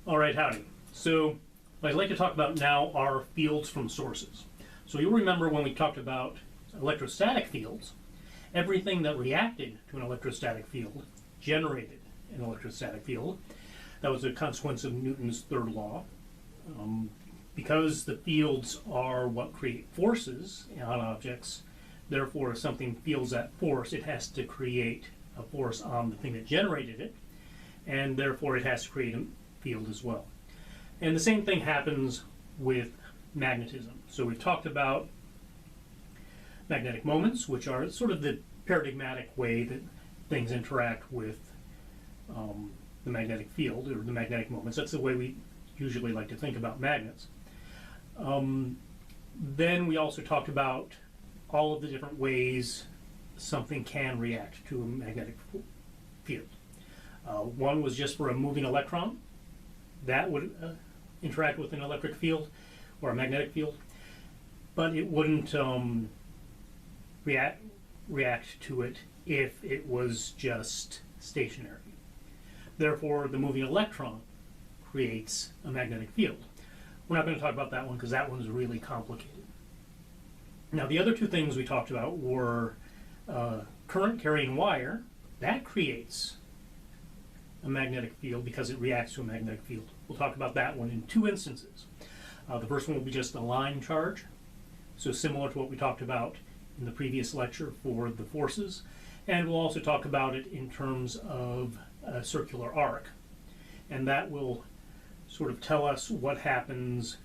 All right, howdy. So what I'd like to talk about now are fields from sources. So you'll remember when we talked about electrostatic fields, everything that reacted to an electrostatic field generated an electrostatic field. That was a consequence of Newton's third law. Because the fields are what create forces on objects, therefore if something feels that force, it has to create a force on the thing that generated it, and therefore it has to create a field as well. And the same thing happens with magnetism. So we've talked about magnetic moments, which are sort of the paradigmatic way that things interact with the magnetic field, or the magnetic moments. That's the way we usually like to think about magnets. Then we also talked about all of the different ways something can react to a magnetic field. One was just for a moving electron. That would interact with an electric field or a magnetic field, but it wouldn't react to it if it was just stationary. Therefore, the moving electron creates a magnetic field. We're not going to talk about that one because that one's really complicated. Now, the other two things we talked about were current carrying wire. That creates a magnetic field because it reacts to a magnetic field. We'll talk about that one in two instances. The first one will be just a line charge, so similar to what we talked about in the previous lecture for the forces. And we'll also talk about it in terms of a circular arc. And that will sort of tell us what happens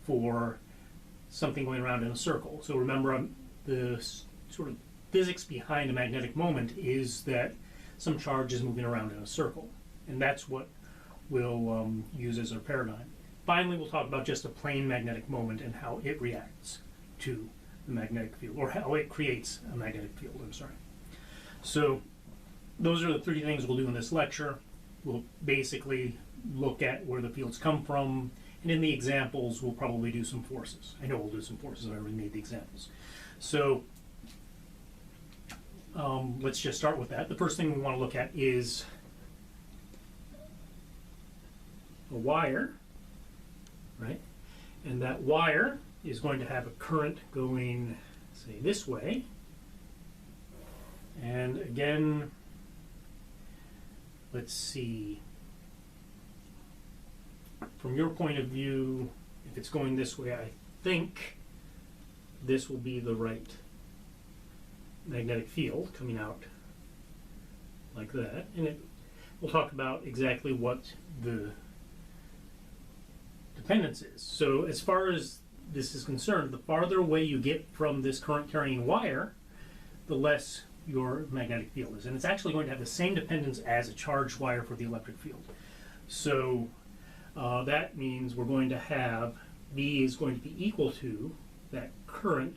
for something going around in a circle. So remember, the sort of physics behind a magnetic moment is that some charge is moving around in a circle. And that's what we'll use as our paradigm. Finally, we'll talk about just a plain magnetic moment and how it reacts to the magnetic field, or how it creates a magnetic field, I'm sorry. So those are the three things we'll do in this lecture. We'll basically look at where the fields come from, and in the examples we'll probably do some forces. I know we'll do some forces, I already made the examples. So let's just start with that. The first thing we want to look at is a wire, right? And that wire is going to have a current going, say, this way. And again, let's see, from your point of view, if it's going this way, I think this will be the right magnetic field coming out like that. And we'll talk about exactly what the dependence is. So as far as this is concerned, the farther away you get from this current carrying wire, the less your magnetic field is. And it's actually going to have the same dependence as a charged wire for the electric field. So that means we're going to have V is going to be equal to that current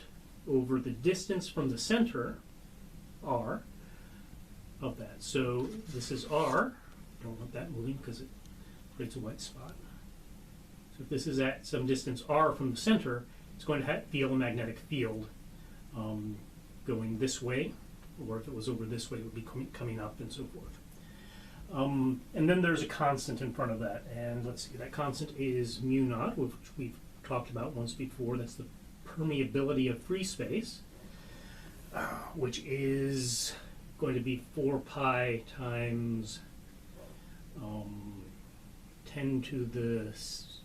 over the distance from the center, R, of that. So this is R. Don't want that moving because it creates a white spot. So if this is at some distance R from the center, it's going to feel a magnetic field going this way, or if it was over this way, it would be coming up and so forth. And then there's a constant in front of that, and let's see, that constant is mu naught, which we've talked about once before. That's the permeability of free space, which is going to be 4 pi times 10 to the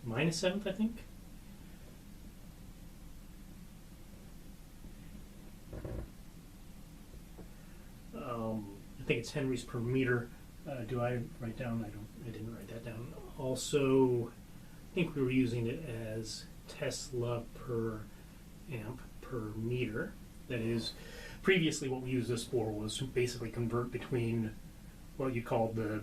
minus 7th, I think. I think it's henries per meter. Do I write down? I didn't write that down. Also, I think we were using it as Tesla per amp per meter. That is, previously what we used this for was to basically convert between what you called the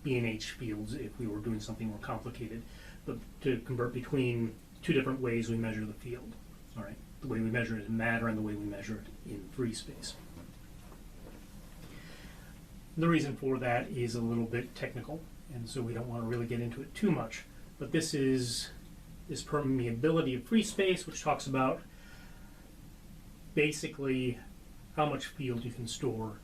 B&H fields if we were doing something more complicated, but to convert between two different ways we measure the field. All right, the way we measure it in matter and the way we measure it in free space. The reason for that is a little bit technical, and so we don't want to really get into it too much. But this is this permeability of free space, which talks about basically how much field you can store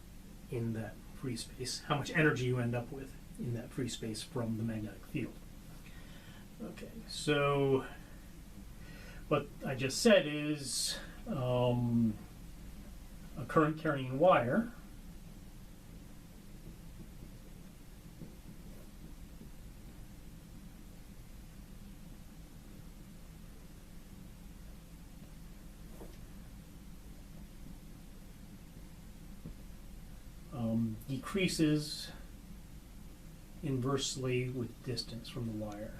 in that free space, how much energy you end up with in that free space from the magnetic field. Okay, so what I just said is a current carrying wire decreases inversely with distance from the wire.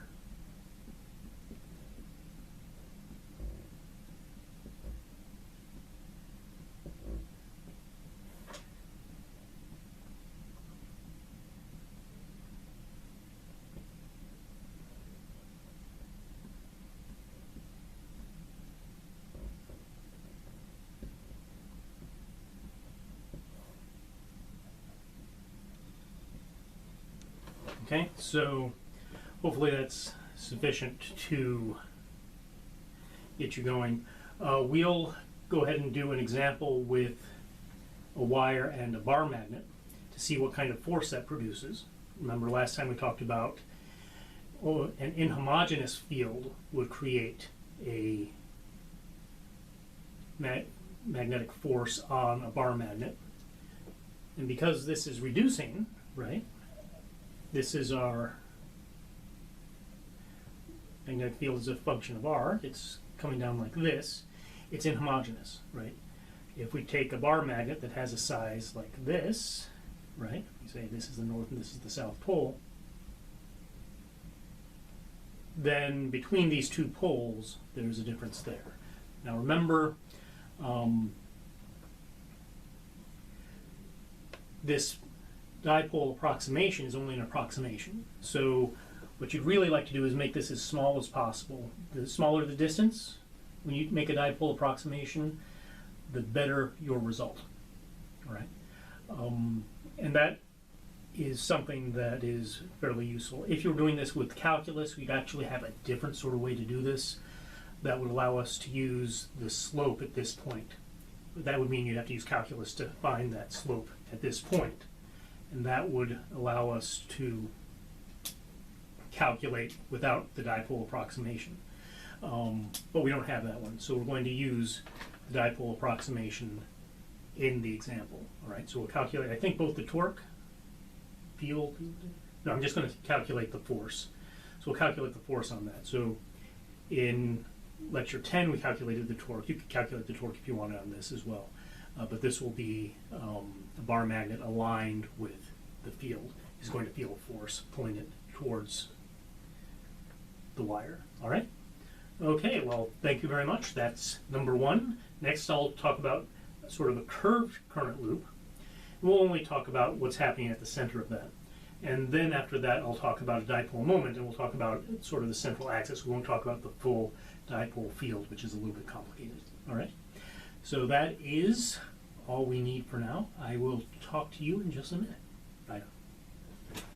Okay, so hopefully that's sufficient to get you going. We'll go ahead and do an example with a wire and a bar magnet to see what kind of force that produces. Remember last time we talked about an inhomogeneous field would create a magnetic force on a bar magnet. And because this is reducing, right? This is our magnetic field as a function of R. It's coming down like this. It's inhomogeneous, right? If we take a bar magnet that has a size like this, right? We say this is the north and this is the south pole. Then between these two poles, there's a difference there. Now remember, this dipole approximation is only an approximation. So what you'd really like to do is make this as small as possible. The smaller the distance, when you make a dipole approximation, the better your result. All right? And that is something that is fairly useful. If you're doing this with calculus, we'd actually have a different sort of way to do this that would allow us to use the slope at this point. That would mean you'd have to use calculus to find that slope at this point. And that would allow us to calculate without the dipole approximation. But we don't have that one, so we're going to use the dipole approximation in the example. All right, so we'll calculate, I think, both the torque, field, no, I'm just going to calculate the force. So we'll calculate the force on that. So in lecture 10, we calculated the torque. You could calculate the torque if you wanted on this as well. But this will be a bar magnet aligned with the field. Is going to feel a force pulling it towards the wire. All right? Okay, well, thank you very much. That's number one. Next, I'll talk about sort of a curved current loop. We'll only talk about what's happening at the center of that. And then after that, I'll talk about a dipole moment, and we'll talk about sort of the central axis. We won't talk about the full dipole field, which is a little bit complicated. All right? So that is all we need for now. I will talk to you in just a minute. Bye now.